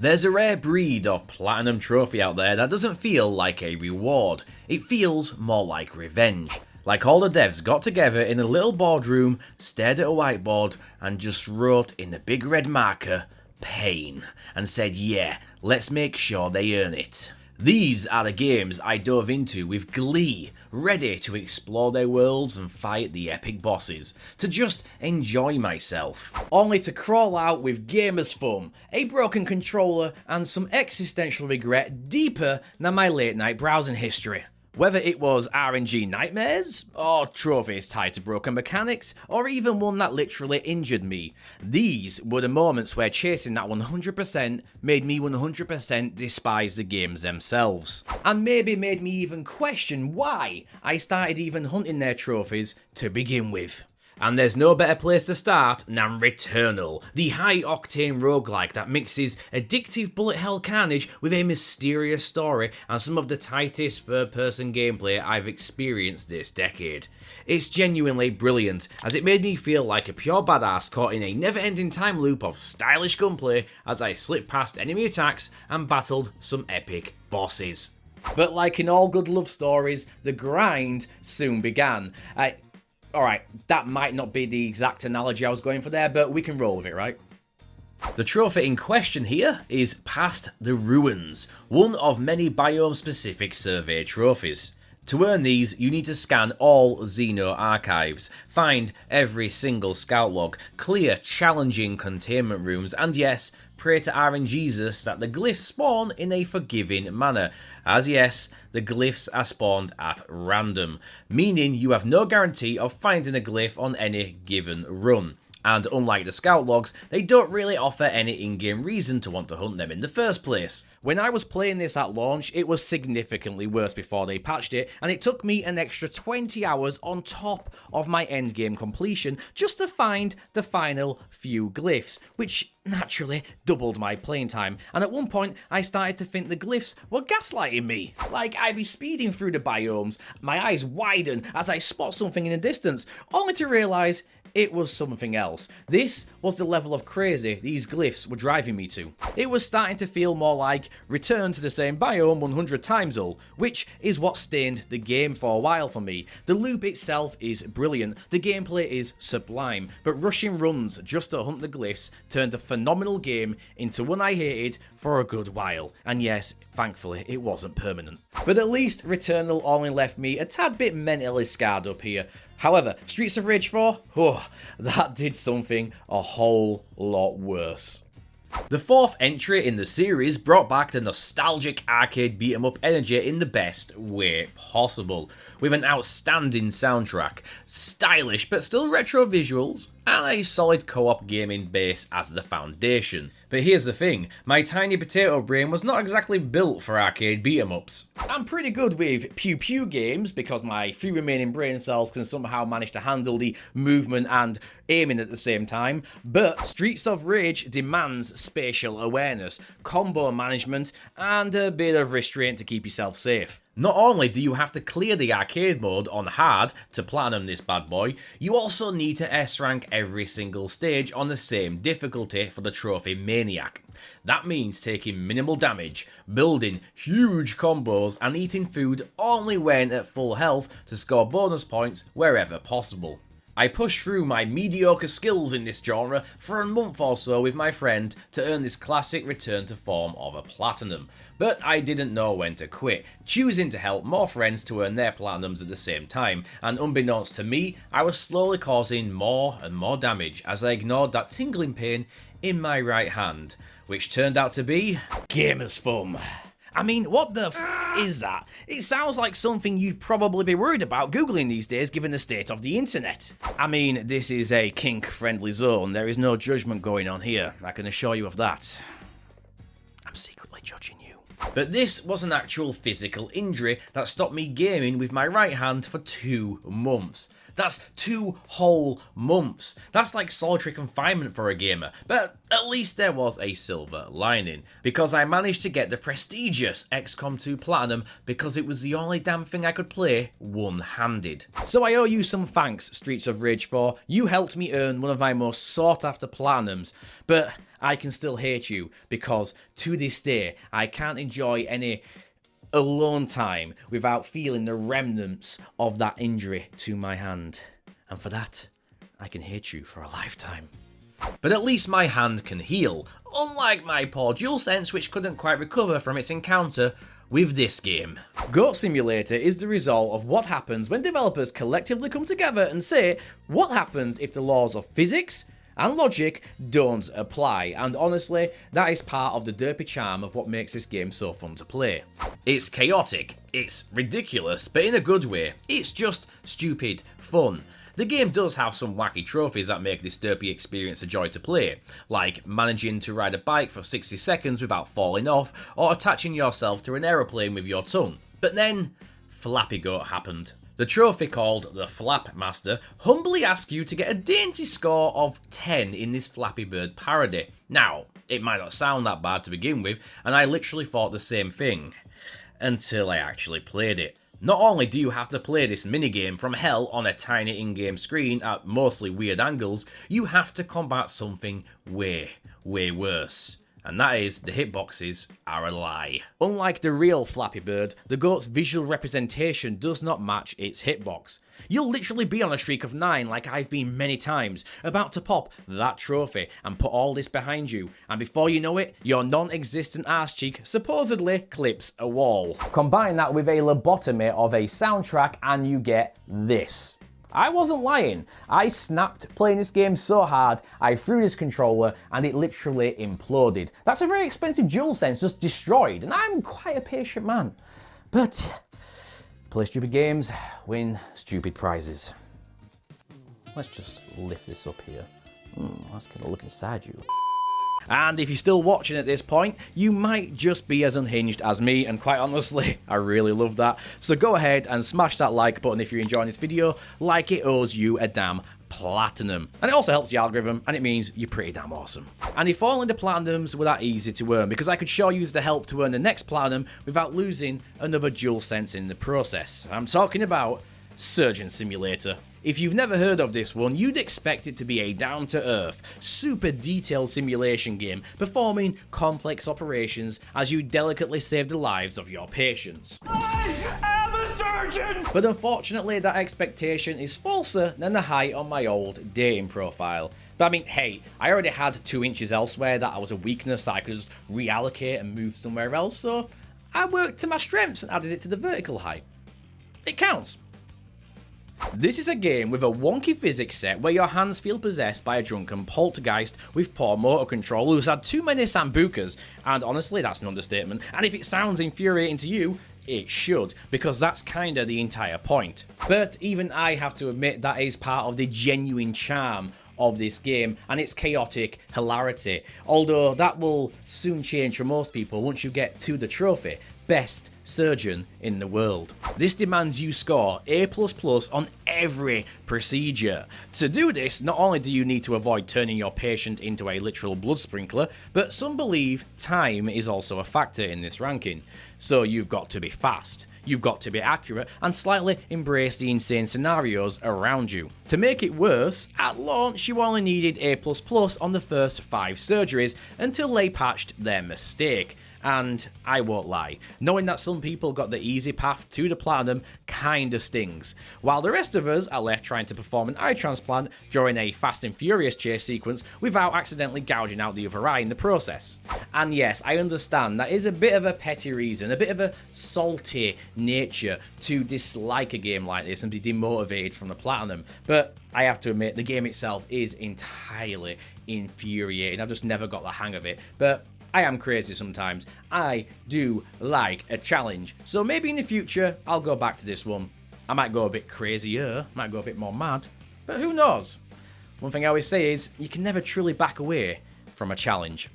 There's a rare breed of platinum trophy out there that doesn't feel like a reward, it feels more like revenge. Like all the devs got together in a little boardroom, stared at a whiteboard, and just wrote in a big red marker, pain, and said yeah, let's make sure they earn it. These are the games I dove into with glee, ready to explore their worlds and fight the epic bosses, to just enjoy myself. Only to crawl out with gamers fun, a broken controller, and some existential regret deeper than my late night browsing history. Whether it was RNG nightmares, or trophies tied to broken mechanics, or even one that literally injured me, these were the moments where chasing that 100% made me 100% despise the games themselves. And maybe made me even question why I started even hunting their trophies to begin with. And there's no better place to start than Returnal, the high-octane roguelike that mixes addictive bullet hell carnage with a mysterious story and some of the tightest third-person gameplay I've experienced this decade. It's genuinely brilliant, as it made me feel like a pure badass caught in a never-ending time loop of stylish gunplay as I slipped past enemy attacks and battled some epic bosses. But like in all good love stories, the grind soon began. Alright, that might not be the exact analogy I was going for there, but we can roll with it, right? The trophy in question here is Past the Ruins, one of many biome-specific survey trophies. To earn these, you need to scan all Xeno archives, find every single scout log, clear challenging containment rooms, and yes, pray to RNGesus that the glyphs spawn in a forgiving manner, as yes, the glyphs are spawned at random, meaning you have no guarantee of finding a glyph on any given run. And unlike the scout logs, they don't really offer any in-game reason to want to hunt them in the first place. When I was playing this at launch, it was significantly worse before they patched it, and it took me an extra 20 hours on top of my endgame completion just to find the final few glyphs, which naturally doubled my playing time, and at one point I started to think the glyphs were gaslighting me. Like I'd be speeding through the biomes, my eyes widen as I spot something in the distance, only to realise it was something else. This was the level of crazy these glyphs were driving me to. It was starting to feel more like return to the same biome 100 times all, which is what stained the game for a while for me. The loop itself is brilliant, the gameplay is sublime, but rushing runs just to hunt the glyphs turned a phenomenal game into one I hated for a good while. And yes, thankfully it wasn't permanent. But at least Returnal only left me a tad bit mentally scarred up here. However, Streets of Rage 4, that did something a whole lot worse. The fourth entry in the series brought back the nostalgic arcade beat-em-up energy in the best way possible, with an outstanding soundtrack, stylish but still retro visuals, and a solid co-op gaming base as the foundation. But here's the thing, my tiny potato brain was not exactly built for arcade beat-em-ups. I'm pretty good with pew-pew games because my 3 remaining brain cells can somehow manage to handle the movement and aiming at the same time, but Streets of Rage demands spatial awareness, combo management, and a bit of restraint to keep yourself safe. Not only do you have to clear the arcade mode on hard to platinum this bad boy, you also need to S-rank every single stage on the same difficulty for the trophy maniac. That means taking minimal damage, building huge combos, and eating food only when at full health to score bonus points wherever possible. I pushed through my mediocre skills in this genre for a month or so with my friend to earn this classic return to form of a platinum, but I didn't know when to quit, choosing to help more friends to earn their platinums at the same time, and unbeknownst to me, I was slowly causing more and more damage as I ignored that tingling pain in my right hand, which turned out to be Gamer's Thumb. I mean, what the is that? It sounds like something you'd probably be worried about googling these days given the state of the internet. I mean, this is a kink-friendly zone, there is no judgment going on here, I can assure you of that. I'm secretly judging you. But this was an actual physical injury that stopped me gaming with my right hand for 2 months. That's 2 whole months. That's like solitary confinement for a gamer. But at least there was a silver lining, because I managed to get the prestigious XCOM 2 Platinum because it was the only damn thing I could play one-handed. So I owe you some thanks, Streets of Rage 4. You helped me earn one of my most sought-after Platinums, but I can still hate you because to this day I can't enjoy any alone time without feeling the remnants of that injury to my hand. And for that, I can hate you for a lifetime. But at least my hand can heal, unlike my poor DualSense, which couldn't quite recover from its encounter with this game. Goat Simulator is the result of what happens when developers collectively come together and say, what happens if the laws of physics and logic don't apply, and honestly, that is part of the derpy charm of what makes this game so fun to play. It's chaotic, it's ridiculous, but in a good way. It's just stupid fun. The game does have some wacky trophies that make this derpy experience a joy to play, like managing to ride a bike for 60 seconds without falling off, or attaching yourself to an aeroplane with your tongue. But then, Flappy Goat happened. The trophy, called the Flap Master, humbly asks you to get a dainty score of 10 in this Flappy Bird parody. Now, it might not sound that bad to begin with, and I literally thought the same thing, until I actually played it. Not only do you have to play this minigame from hell on a tiny in-game screen at mostly weird angles, you have to combat something way, way worse. And that is, the hitboxes are a lie. Unlike the real Flappy Bird, the goat's visual representation does not match its hitbox. You'll literally be on a streak of 9 like I've been many times, about to pop that trophy and put all this behind you, and before you know it, your non-existent arse cheek supposedly clips a wall. Combine that with a lobotomy of a soundtrack and you get this. I wasn't lying. I snapped playing this game so hard, I threw this controller and it literally imploded. That's a very expensive DualSense just destroyed, and I'm quite a patient man. But play stupid games, win stupid prizes. Let's just lift this up here. Let's get a look inside you. And if you're still watching at this point, you might just be as unhinged as me, and quite honestly, I really love that. So go ahead and smash that like button if you're enjoying this video, like it owes you a damn platinum. And it also helps the algorithm, and it means you're pretty damn awesome. And if only the platinums were that easy to earn, because I could sure use the help to earn the next platinum without losing another DualSense in the process. I'm talking about Surgeon Simulator. If you've never heard of this one, you'd expect it to be a down-to-earth, super detailed simulation game performing complex operations as you delicately save the lives of your patients. I am a surgeon! But unfortunately, that expectation is falser than the height on my old dating profile. But I mean, hey, I already had 2 inches elsewhere that was a weakness that I could just reallocate and move somewhere else, so I worked to my strengths and added it to the vertical height. It counts. This is a game with a wonky physics set where your hands feel possessed by a drunken poltergeist with poor motor control who's had too many sambucas, and honestly that's an understatement, and if it sounds infuriating to you, it should, because that's kinda the entire point. But even I have to admit that is part of the genuine charm of this game and its chaotic hilarity, although that will soon change for most people once you get to the trophy, Best Surgeon in the World. This demands you score A++ on every procedure. To do this, not only do you need to avoid turning your patient into a literal blood sprinkler, but some believe time is also a factor in this ranking. So you've got to be fast, you've got to be accurate, and slightly embrace the insane scenarios around you. To make it worse, at launch you only needed A++ on the first 5 surgeries until they patched their mistake. And I won't lie, knowing that some people got the easy path to the platinum kinda stings, while the rest of us are left trying to perform an eye transplant during a Fast and Furious chase sequence without accidentally gouging out the other eye in the process. And yes, I understand that is a bit of a petty reason, a bit of a salty nature to dislike a game like this and be demotivated from the platinum, but I have to admit the game itself is entirely infuriating. I've just never got the hang of it, but I am crazy sometimes. I do like a challenge. So maybe in the future, I'll go back to this one. I might go a bit crazier, might go a bit more mad, but who knows? One thing I always say is, you can never truly back away from a challenge.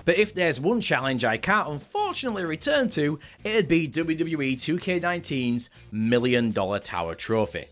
But if there's one challenge I can't unfortunately return to, it'd be WWE 2K19's $1 Million Tower Trophy.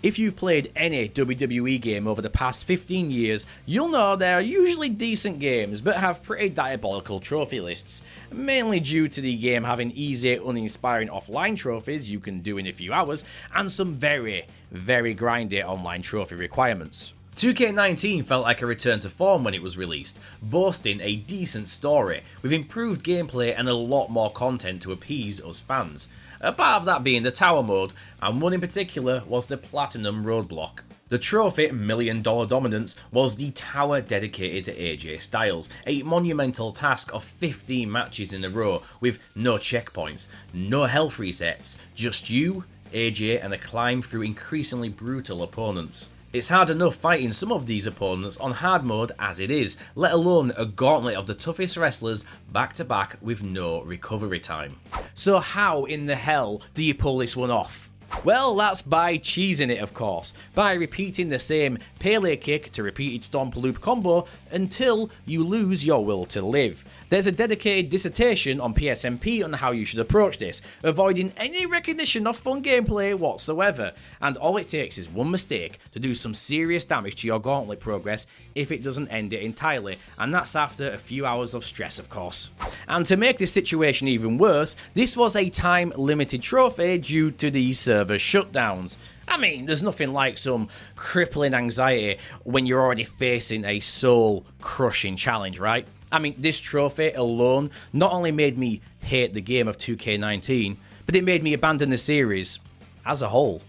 If you've played any WWE game over the past 15 years, you'll know they're usually decent games, but have pretty diabolical trophy lists, mainly due to the game having easy, uninspiring offline trophies you can do in a few hours, and some very, very grindy online trophy requirements. 2K19 felt like a return to form when it was released, boasting a decent story, with improved gameplay and a lot more content to appease us fans. A part of that being the tower mode, and one in particular was the Platinum Roadblock. The trophy, $1 Million Dominance, was the tower dedicated to AJ Styles, a monumental task of 15 matches in a row with no checkpoints, no health resets, just you, AJ and a climb through increasingly brutal opponents. It's hard enough fighting some of these opponents on hard mode as it is, let alone a gauntlet of the toughest wrestlers back to back with no recovery time. So how in the hell do you pull this one off? Well, that's by cheesing it, of course, by repeating the same Pele kick to repeated stomp loop combo until you lose your will to live. There's a dedicated dissertation on PSMP on how you should approach this, avoiding any recognition of fun gameplay whatsoever, and all it takes is one mistake to do some serious damage to your gauntlet progress if it doesn't end it entirely, and that's after a few hours of stress, of course. And to make this situation even worse, this was a time-limited trophy due to the server shutdowns. I mean, there's nothing like some crippling anxiety when you're already facing a soul-crushing challenge, right? I mean, this trophy alone not only made me hate the game of 2K19, but it made me abandon the series as a whole.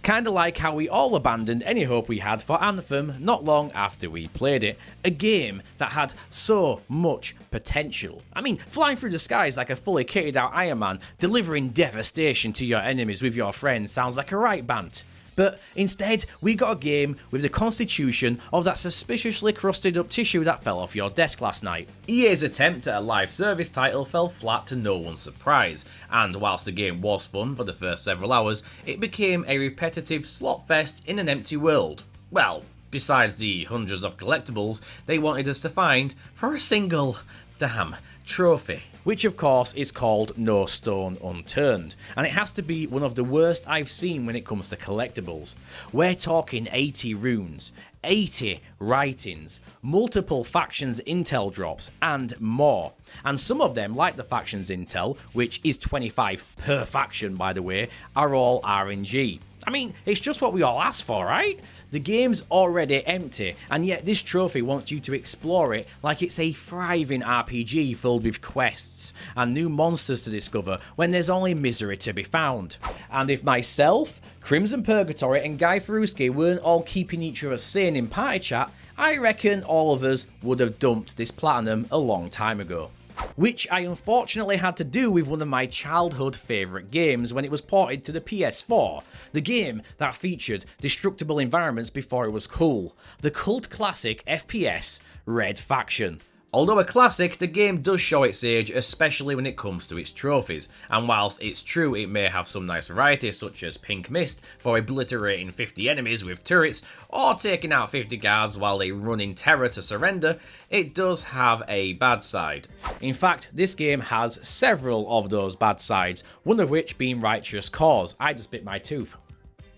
Kinda like how we all abandoned any hope we had for Anthem not long after we played it. A game that had so much potential. I mean, flying through the skies like a fully kitted out Iron Man, delivering devastation to your enemies with your friends sounds like a right bant. But instead, we got a game with the constitution of that suspiciously crusted up tissue that fell off your desk last night. EA's attempt at a live service title fell flat to no one's surprise, and whilst the game was fun for the first several hours, it became a repetitive slot fest in an empty world. Well, besides the hundreds of collectibles they wanted us to find for a single damn trophy. Which of course is called No Stone Unturned, and it has to be one of the worst I've seen when it comes to collectibles. We're talking 80 runes, 80 writings, multiple factions intel drops, and more. And some of them, like the factions intel, which is 25 per faction by the way, are all RNG. I mean, it's just what we all asked for, right? The game's already empty, and yet this trophy wants you to explore it like it's a thriving RPG filled with quests and new monsters to discover when there's only misery to be found. And if myself, Crimson Purgatory and Guy Ferruski weren't all keeping each other sane in party chat, I reckon all of us would have dumped this platinum a long time ago. Which I unfortunately had to do with one of my childhood favourite games when it was ported to the PS4, the game that featured destructible environments before it was cool, the cult classic FPS Red Faction. Although a classic, the game does show its age, especially when it comes to its trophies, and whilst it's true it may have some nice variety such as Pink Mist for obliterating 50 enemies with turrets, or taking out 50 guards while they run in terror to surrender, it does have a bad side. In fact, this game has several of those bad sides, one of which being Righteous Cause. I just bit my tooth.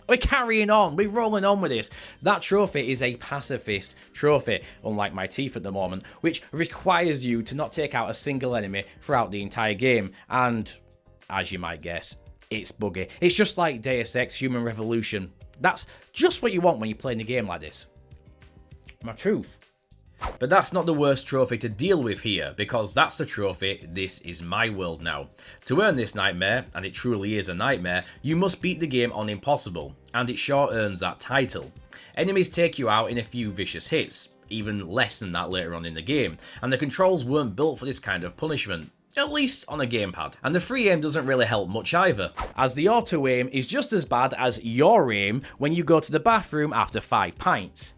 We're carrying on, we're rolling on with this. That trophy is a pacifist trophy, unlike my teeth at the moment, which requires you to not take out a single enemy throughout the entire game, and, as you might guess, it's buggy. It's just like Deus Ex Human Revolution. That's just what you want when you're playing a game like this. My tooth. But that's not the worst trophy to deal with here, because that's the trophy This Is My World now. To earn this nightmare, and it truly is a nightmare, you must beat the game on Impossible, and it sure earns that title. Enemies take you out in a few vicious hits, even less than that later on in the game, and the controls weren't built for this kind of punishment. At least on a gamepad. And the free aim doesn't really help much either, as the auto aim is just as bad as your aim when you go to the bathroom after 5 pints.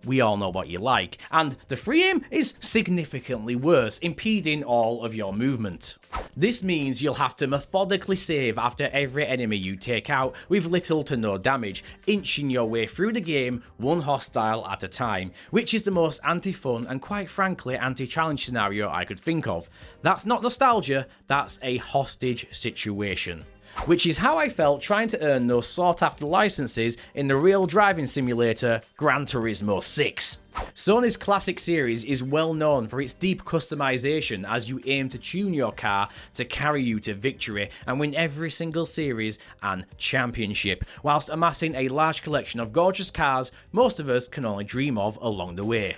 We all know what you like, and the free aim is significantly worse, impeding all of your movement. This means you'll have to methodically save after every enemy you take out with little to no damage, inching your way through the game one hostile at a time, which is the most anti-fun and quite frankly anti-challenge scenario I could think of. That's not nostalgia, that's a hostage situation. Which is how I felt trying to earn those sought-after licenses in the real driving simulator Gran Turismo 6. Sony's classic series is well known for its deep customization as you aim to tune your car to carry you to victory and win every single series and championship, whilst amassing a large collection of gorgeous cars most of us can only dream of along the way.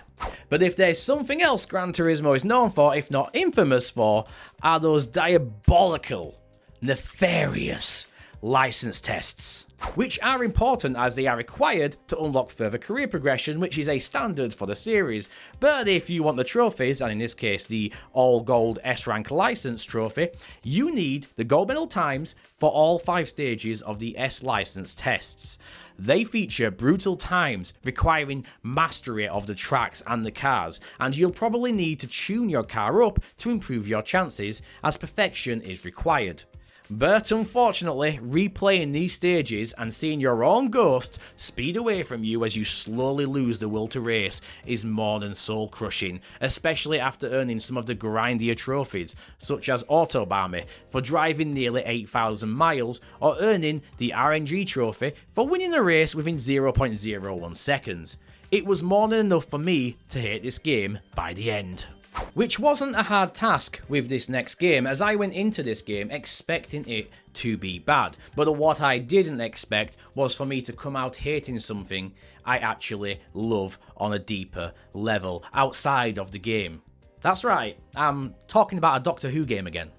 But if there's something else Gran Turismo is known for, if not infamous for, are those diabolical, nefarious license tests, which are important as they are required to unlock further career progression, which is a standard for the series. But if you want the trophies, and in this case the all gold S-rank license trophy, you need the gold medal times for all 5 stages of the S license tests. They feature brutal times requiring mastery of the tracks and the cars, and you'll probably need to tune your car up to improve your chances, as perfection is required. But unfortunately, replaying these stages and seeing your own ghost speed away from you as you slowly lose the will to race is more than soul crushing, especially after earning some of the grindier trophies, such as Autobahn for driving nearly 8,000 miles, or earning the RNG trophy for winning a race within 0.01 seconds. It was more than enough for me to hate this game by the end. Which wasn't a hard task with this next game, as I went into this game expecting it to be bad. But what I didn't expect was for me to come out hating something I actually love on a deeper level outside of the game. That's right, I'm talking about a Doctor Who game again.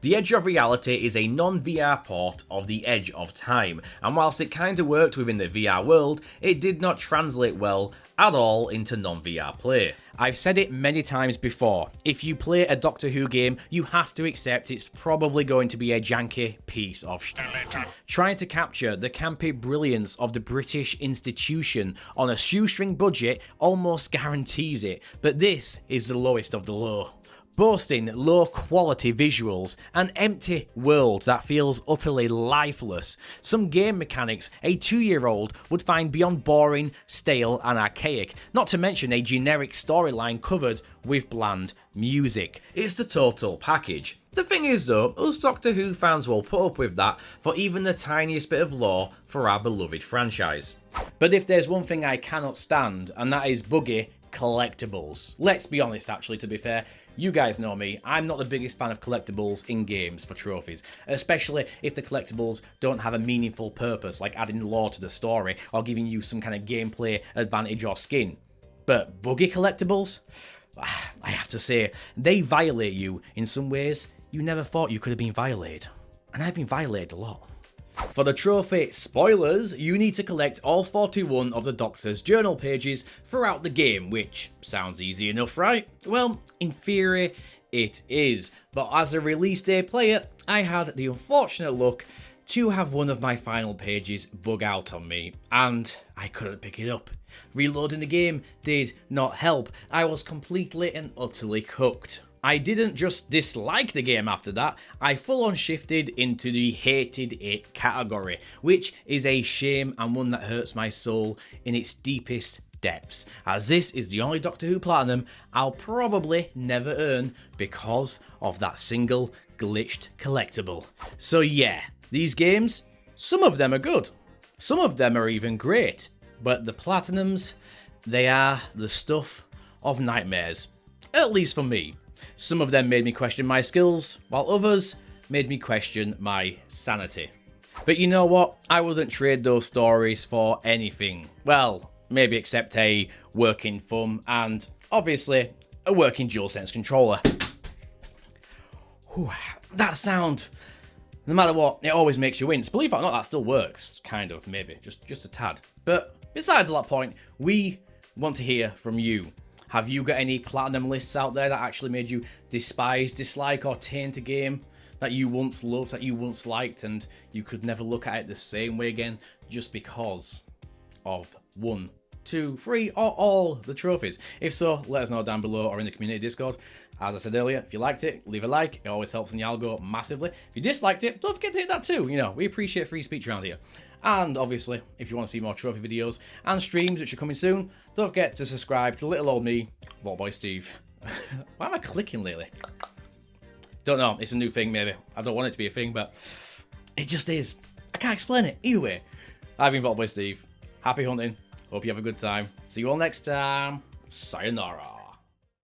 The Edge of Reality is a non-VR port of The Edge of Time, and whilst it kinda worked within the VR world, it did not translate well at all into non-VR play. I've said it many times before, if you play a Doctor Who game, you have to accept it's probably going to be a janky piece of shit. Trying to capture the campy brilliance of the British institution on a shoestring budget almost guarantees it, but this is the lowest of the low. Boasting low-quality visuals, an empty world that feels utterly lifeless, some game mechanics a 2-year-old would find beyond boring, stale and archaic, not to mention a generic storyline covered with bland music. It's the total package. The thing is though, us Doctor Who fans will put up with that for even the tiniest bit of lore for our beloved franchise. But if there's one thing I cannot stand, and that is buggy collectibles. Let's be honest actually, to be fair, you guys know me, I'm not the biggest fan of collectibles in games for trophies, especially if the collectibles don't have a meaningful purpose, like adding lore to the story or giving you some kind of gameplay advantage or skin. But buggy collectibles? I have to say, they violate you in some ways you never thought you could have been violated. And I've been violated a lot. For the trophy spoilers, you need to collect all 41 of the Doctor's journal pages throughout the game, which sounds easy enough, right? Well, in theory, it is. But as a release day player, I had the unfortunate luck to have one of my final pages bug out on me, and I couldn't pick it up. Reloading the game did not help. I was completely and utterly cooked. I didn't just dislike the game after that, I full on shifted into the hated it category, which is a shame and one that hurts my soul in its deepest depths, as this is the only Doctor Who Platinum I'll probably never earn because of that single glitched collectible. So yeah, these games, some of them are good, some of them are even great, but the Platinums, they are the stuff of nightmares, at least for me. Some of them made me question my skills, while others made me question my sanity. But you know what? I wouldn't trade those stories for anything. Well, maybe except a working thumb and, obviously, a working DualSense controller. Whew, that sound, no matter what, it always makes you wince. Believe it or not, that still works. Kind of, maybe. Just a tad. But besides that point, we want to hear from you. Have you got any platinum lists out there that actually made you despise, dislike, or taint a game that you once loved, that you once liked, and you could never look at it the same way again just because of one 2, 3, or all the trophies? If so, let us know down below or in the community Discord. As I said earlier, if you liked it, leave a like. It always helps in the algo massively. If you disliked it, don't forget to hit that too. You know, we appreciate free speech around here. And obviously, if you want to see more trophy videos and streams, which are coming soon, don't forget to subscribe to little old me, Vault Steve. Why am I clicking lately? Don't know. It's a new thing, maybe. I don't want it to be a thing, but it just is. I can't explain it. Either way, I've been Vault Steve. Happy hunting. Hope you have a good time. See you all next time. Sayonara.